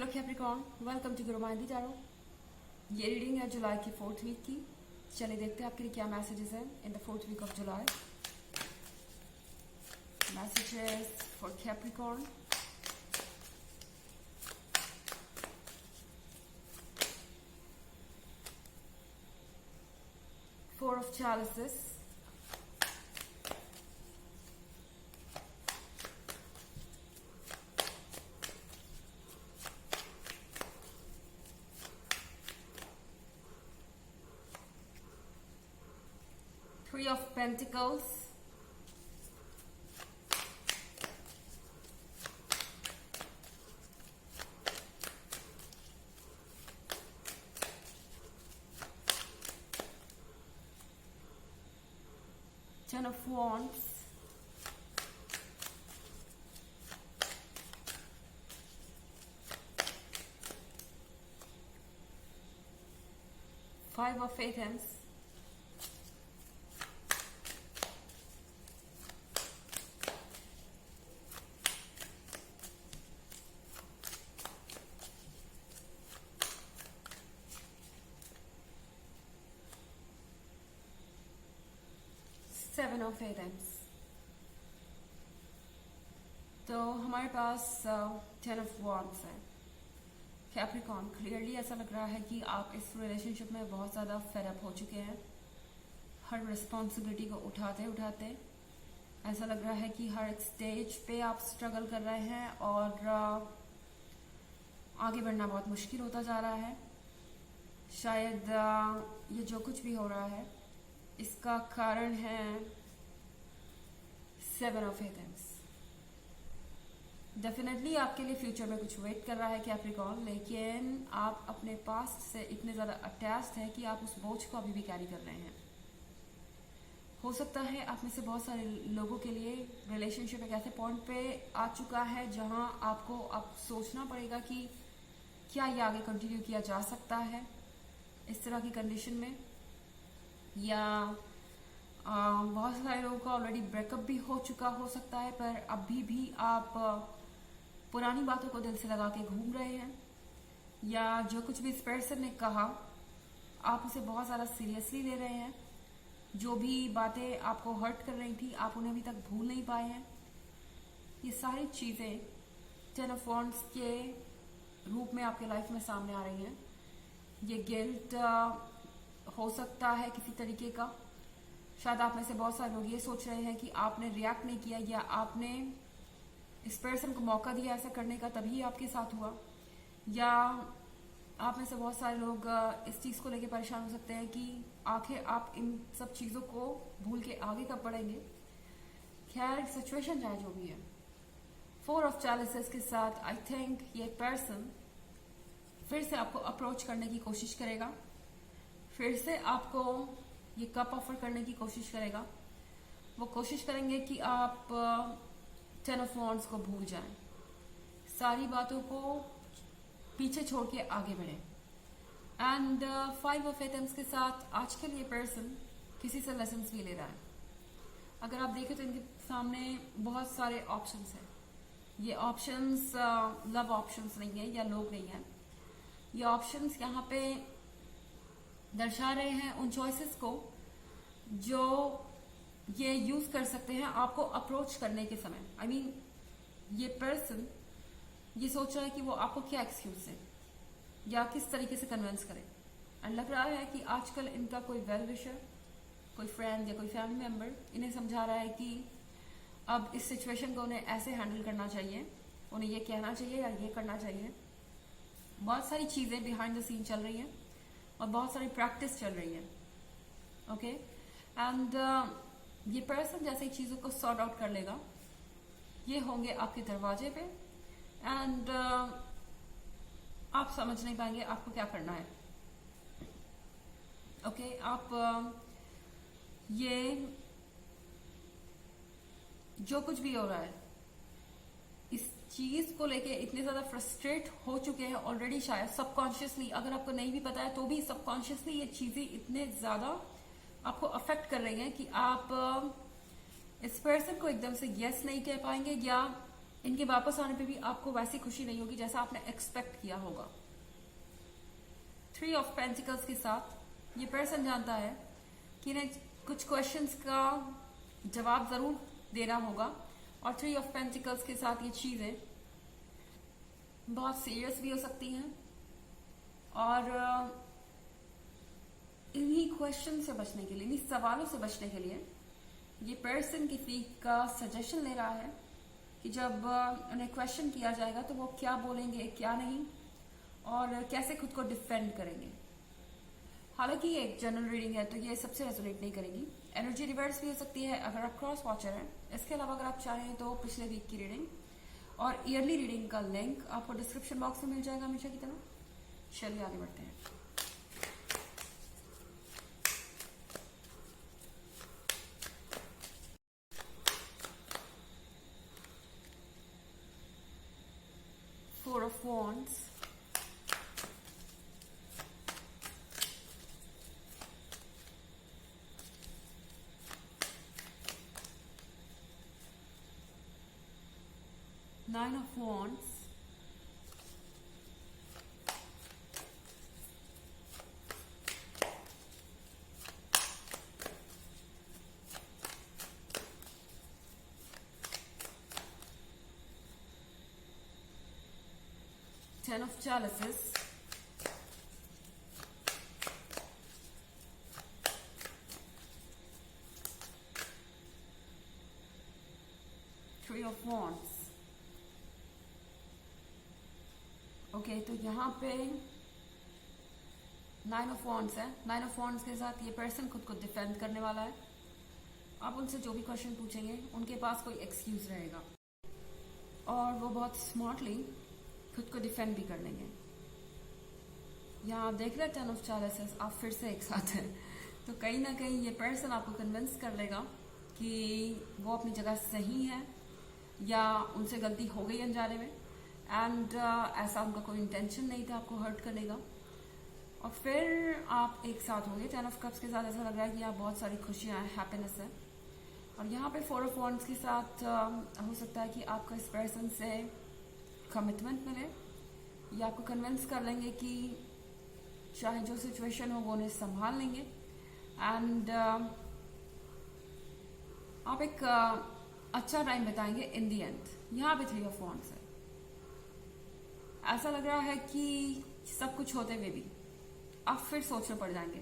Capricorn, welcome to Guru माहिंदी tarot. ये reading है जुलाई की 4th वीक की। चलिए देखते हैं आपके लिए क्या मैसेजेस हैं in the 4th week of July. Messages for Capricorn. Four of Chalices, Three of Pentacles, Ten of Wands, Five of Athens, Seven of Athens। तो हमारे पास 10 of Wands है। कैप्रिकॉर्न, क्लियरली ऐसा लग रहा है कि आप इस रिलेशनशिप में बहुत ज़्यादा फेड अप हो चुके हैं। हर रिस्पॉन्सिबिलिटी को उठाते उठाते ऐसा लग रहा है कि हर एक स्टेज पे आप स्ट्रगल कर रहे हैं और आगे बढ़ना बहुत मुश्किल होता जा रहा है। शायद ये जो कुछ भी हो रहा है इसका कारण है सेवन ऑफ एथेंस। डेफिनेटली आपके लिए फ्यूचर में कुछ वेट कर रहा है कैप्रिकॉर्न, लेकिन आप अपने पास्ट से इतने ज़्यादा अटैच्ड हैं कि आप उस बोझ को अभी भी कैरी कर रहे हैं। हो सकता है आप में से बहुत सारे लोगों के लिए रिलेशनशिप एक ऐसे पॉइंट पे आ चुका है जहां आपको अब सोचना पड़ेगा कि क्या ये आगे कंटिन्यू किया जा सकता है इस तरह की कंडीशन में, या बहुत सारे लोगों का ऑलरेडी ब्रेकअप भी हो चुका हो सकता है, पर अभी भी आप पुरानी बातों को दिल से लगा के घूम रहे हैं, या जो कुछ भी इस पर्सन ने कहा आप उसे बहुत ज़्यादा सीरियसली ले रहे हैं। जो भी बातें आपको हर्ट कर रही थी आप उन्हें अभी तक भूल नहीं पाए हैं। ये सारी चीज़ें 10 ऑफ वॉन्ड्स के रूप में आपके लाइफ में सामने आ रही हैं। ये गिल्ट हो सकता है किसी तरीके का। शायद आप में से बहुत सारे लोग ये सोच रहे हैं कि आपने रिएक्ट नहीं किया या आपने इस पर्सन को मौका दिया ऐसा करने का, तभी आपके साथ हुआ, या आप में से बहुत सारे लोग इस चीज़ को लेकर परेशान हो सकते हैं कि आखिर आप इन सब चीज़ों को भूल के आगे कब बढ़ेंगे। खैर, सिचुएशन चाहे जो भी है, फोर ऑफ चैलिसेस के साथ आई थिंक ये पर्सन फिर से आपको अप्रोच करने की कोशिश करेगा, फिर से आपको ये कप ऑफर करने की कोशिश करेगा। वो कोशिश करेंगे कि आप 10 ऑफ वॉन्ड्स को भूल जाएं, सारी बातों को पीछे छोड़ के आगे बढ़ें। एंड 5 ऑफ एथेंस के साथ आज के लिए पर्सन किसी से लेसन्स भी ले रहा है। अगर आप देखें तो इनके सामने बहुत सारे ऑप्शंस हैं। ये ऑप्शंस लव ऑप्शंस नहीं है या लोग नहीं है। ये ऑप्शंस यहाँ पे दर्शा रहे हैं उन चॉइसेस को जो ये यूज कर सकते हैं आपको अप्रोच करने के समय। आई मीन ये पर्सन ये सोच रहा है कि वो आपको क्या एक्सक्यूज है या किस तरीके से कन्विंस करे। एंड लग रहा है कि आजकल इनका कोई वेल विशर, कोई फ्रेंड या कोई फैमिली मेंबर इन्हें समझा रहा है कि अब इस सिचुएशन को उन्हें ऐसे हैंडल करना चाहिए, उन्हें ये कहना चाहिए या ये करना चाहिए। बहुत सारी चीजें बिहाइंड द सीन चल रही हैं और बहुत सारी प्रैक्टिस चल रही है। ओके, एंड ये पर्सन जैसे ही चीजों को सॉर्ट आउट कर लेगा, ये होंगे आपके दरवाजे पे एंड आप समझ नहीं पाएंगे आपको क्या करना है। ओके, आप ये जो कुछ भी हो रहा है इस चीज को लेके इतने ज्यादा फ्रस्ट्रेट हो चुके हैं ऑलरेडी, शायद सबकॉन्शियसली, अगर आपको नहीं भी पता है तो भी सबकॉन्शियसली ये चीजें इतने ज्यादा आपको अफेक्ट कर रही हैं कि आप इस पर्सन को एकदम से यस नहीं कह पाएंगे, या इनके वापस आने पे भी आपको वैसी खुशी नहीं होगी जैसा आपने एक्सपेक्ट किया होगा। 3 ऑफ पेंटिकल्स के साथ ये पर्सन जानता है कि इन्हें कुछ क्वेश्चंस का जवाब जरूर देना होगा, और 3 ऑफ पेंटिकल्स के साथ ये चीजें बहुत सीरियस भी हो सकती हैं, और इन्हीं क्वेश्चन से बचने के लिए, इन्हीं सवालों से बचने के लिए ये पर्सन किसी का सजेशन ले रहा है कि जब उन्हें क्वेश्चन किया जाएगा तो वो क्या बोलेंगे, क्या नहीं, और कैसे खुद को डिफेंड करेंगे। हालांकि ये एक जनरल रीडिंग है तो ये सबसे रेजोनेट नहीं करेगी। एनर्जी रिवर्स भी हो सकती है अगर आप क्रॉस वॉचर हैं। इसके अलावा अगर आप चाहें तो पिछले वीक की रीडिंग और ईयरली रीडिंग का लिंक आपको डिस्क्रिप्शन बॉक्स में मिल जाएगा हमेशा की तरह। चलिए आगे बढ़ते हैं। Four of Wands, Nine of Wands, Ten of Chalices, Three of Wands। Okay, तो यहाँ पे 9 ऑफ वॉन्ड्स है। 9 ऑफ वॉन्ड्स के साथ ये पर्सन खुद को डिफेंड करने वाला है। आप उनसे जो भी क्वेश्चन पूछेंगे उनके पास कोई एक्सक्यूज रहेगा, और वो बहुत स्मार्टली खुद को डिफेंड भी कर लेंगे। यहाँ आप देख रहे हैं 10 ऑफ चैलेंजेस, आप फिर से एक साथ हैं, तो कहीं ना कहीं ये पर्सन आपको कन्विंस कर लेगा कि वो अपनी जगह सही है, या उनसे गलती हो गई अनजाने में, एंड ऐसा उनका कोई इंटेंशन नहीं था आपको हर्ट करने का, और फिर आप एक साथ होंगे। 10 ऑफ कप्स के साथ ऐसा लग रहा है कि आप बहुत सारी खुशियाँ हैं, हैप्पीनेस है। और यहाँ पे 4 ऑफ वॉन्ड्स के साथ हो सकता है कि आपको इस पर्सन से कमिटमेंट मिले, या आपको कन्विंस कर लेंगे कि चाहे जो सिचुएशन हो वो उन्हें संभाल लेंगे, एंड आप एक अच्छा टाइम बिताएंगे इन दी एंड। यहाँ पे 3 ऑफ वॉन्ड्स है। ऐसा लग रहा है कि सब कुछ होते हुए भी आप फिर सोच में पड़ जाएंगे।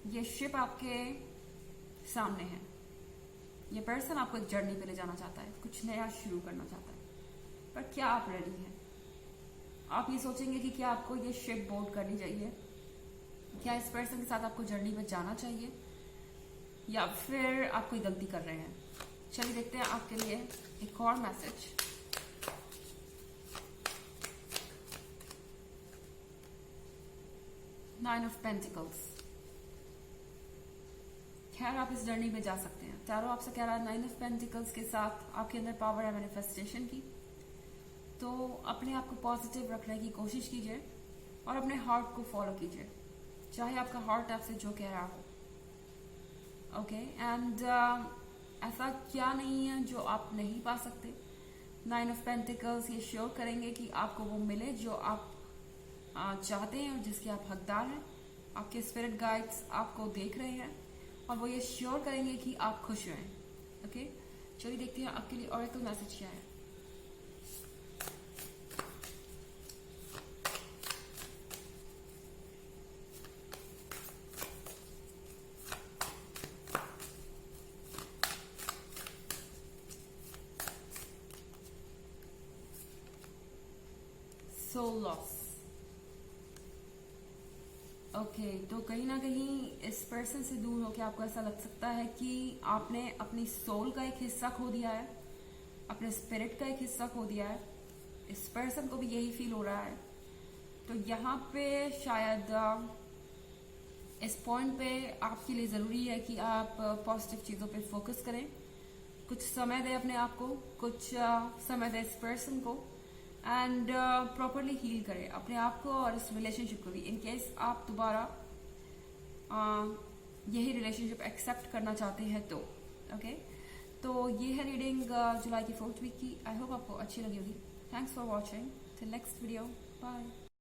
ये शिप आपके सामने है, ये पर्सन आपको एक जर्नी पे ले जाना चाहता है, कुछ नया शुरू करना चाहता है, पर क्या आप रेडी हैं? आप ये सोचेंगे कि क्या आपको ये शिप बोर्ड करनी चाहिए, क्या इस पर्सन के साथ आपको जर्नी पे जाना चाहिए, या फिर आप कोई गलती कर रहे हैं। चलिए देखते हैं आपके लिए एक और मैसेज। Nine of pentacles. खैर आप इस जर्नी पे जा सकते हैं। चारों आपसे कह रहा है 9 ऑफ पेंटिकल्स के साथ आपके अंदर पावर है मैनिफेस्टेशन की, तो अपने आप को पॉजिटिव रखने की कोशिश कीजिए और अपने हार्ट को फॉलो कीजिए, चाहे आपका हार्ट आपसे जो कह रहा हो। ओके, एंड ऐसा क्या नहीं है जो आप नहीं पा सकते। 9 ऑफ पेंटिकल्स ये श्योर करेंगे कि आपको वो मिले जो आप चाहते हैं और जिसके आप हकदार हैं। आपके स्पिरिट गाइड्स आपको देख रहे हैं और वो ये श्योर करेंगे कि आप खुश रहें। ओके, चलिए देखते हैं आपके लिए ऑरेकल मैसेज क्या है। Soul loss. ओके, तो कहीं ना कहीं इस पर्सन से दूर होकर आपको ऐसा लग सकता है कि आपने अपनी सोल का एक हिस्सा खो दिया है, अपने स्पिरिट का एक हिस्सा खो दिया है। इस पर्सन को भी यही फील हो रहा है। तो यहाँ पे शायद इस पॉइंट पे आपके लिए ज़रूरी है कि आप पॉजिटिव चीज़ों पे फोकस करें, कुछ समय दें अपने आप को, कुछ समय दें इस पर्सन को, एंड प्रॉपरली हील करें अपने आप को और इस रिलेशनशिप को भी। इन केस आप दोबारा यही रिलेशनशिप एक्सेप्ट करना चाहते हैं तो ओके। तो ये है रीडिंग जुलाई की 4th वीक की। आई होप आपको अच्छी लगी होगी। Thanks for watching. Till next video, bye.